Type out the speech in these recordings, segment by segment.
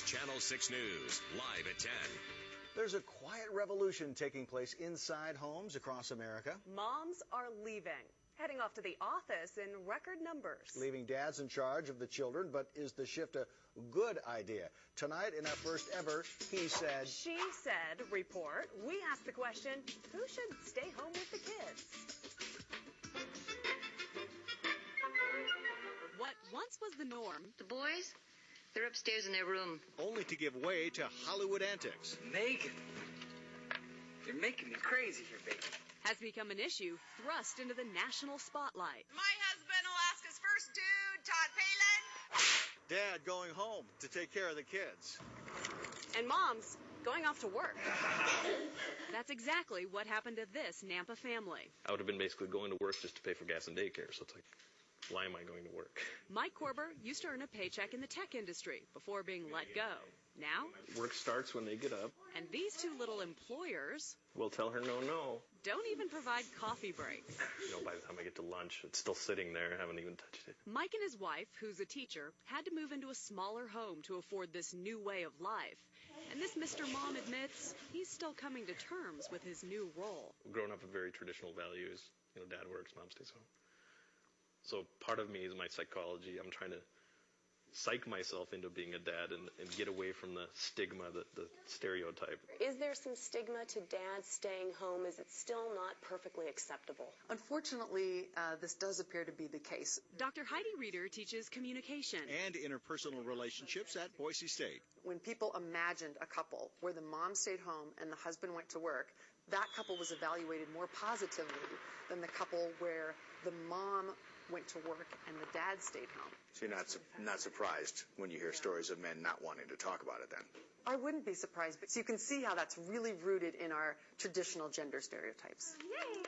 Channel 6 News, live at 10. There's a quiet revolution taking place inside homes across America. Moms are leaving, heading off to the office in record numbers. Leaving dads in charge of the children, but is the shift a good idea? Tonight, in our first ever He Said, She Said report, we ask the question, who should stay home with the kids? What once was the norm. The boys, they're upstairs in their room. Only to give way to Hollywood antics. Megan, you're making me crazy here, baby. Has become an issue thrust into the national spotlight. My husband, Alaska's first dude, Todd Palin. Dad going home to take care of the kids. And moms going off to work. That's exactly what happened to this Nampa family. I would have been basically going to work just to pay for gas and daycare, so it's like, why am I going to work? Mike Korber used to earn a paycheck in the tech industry before being let go. Now, Work starts when they get up. and these two little employers We'll tell her no. don't even provide coffee breaks. By the time I get to lunch, it's still sitting there. I haven't even touched it. Mike and his wife, who's a teacher, had to move into a smaller home to afford this new way of life. And this Mr. Mom admits he's still coming to terms with his new role. Growing up with very traditional values, dad works, mom stays home. So part of me is my psychology. I'm trying to psych myself into being a dad and get away from the stigma, the stereotype. Is there some stigma to dads staying home? Is it still not perfectly acceptable? Unfortunately, this does appear to be the case. Dr. Heidi Reeder teaches communication. And interpersonal relationships at Boise State. When people imagined a couple where the mom stayed home and the husband went to work, that couple was evaluated more positively than the couple where the mom went to work and the dad stayed home. So you're not surprised when you hear stories of men not wanting to talk about it then? I wouldn't be surprised, but so you can see how that's really rooted in our traditional gender stereotypes. Yay!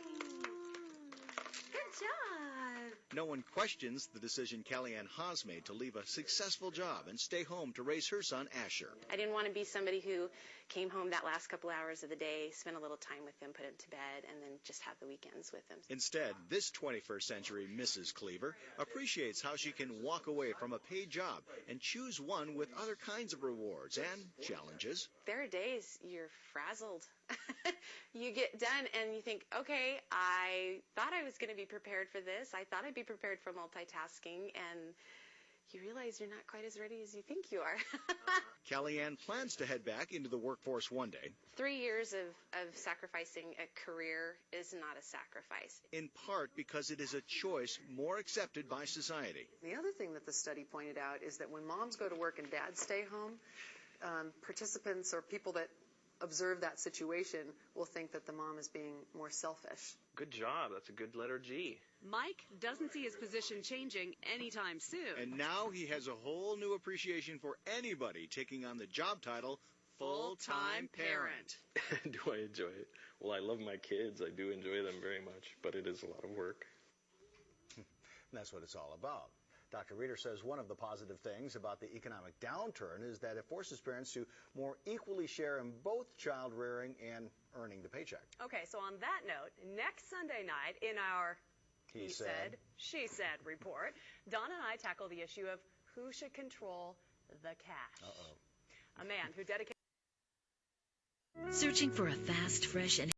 Good job! No one questions the decision Calley Anne Haws made to leave a successful job and stay home to raise her son, Asher. I didn't want to be somebody who came home that last couple hours of the day, spent a little time with him, put him to bed, and then just have the weekends with him. Instead, this 21st century Mrs. Cleaver appreciates how she can walk away from a paid job and choose one with other kinds of rewards and challenges. There are days you're frazzled. You get done and you think, okay, I thought I was going to be prepared for this. I thought I'd be prepared for multitasking, and you realize you're not quite as ready as you think you are. Calley Anne plans to head back into the workforce one day. 3 years of sacrificing a career is not a sacrifice. In part because it is a choice more accepted by society. The other thing that the study pointed out is that when moms go to work and dads stay home, participants or people that observe that situation will think that the mom is being more selfish. Good job. That's a good letter G. Mike doesn't see his position changing anytime soon. And now he has a whole new appreciation for anybody taking on the job title full-time parent. Do I enjoy it? Well, I love my kids. I do enjoy them very much, but it is a lot of work. And that's what it's all about. Dr. Reeder says one of the positive things about the economic downturn is that it forces parents to more equally share in both child rearing and earning the paycheck. Okay, so on that note, next Sunday night in our He Said, She Said report, Don and I tackle the issue of who should control the cash. Uh-oh. A man who dedicated... Searching for a fast, fresh, and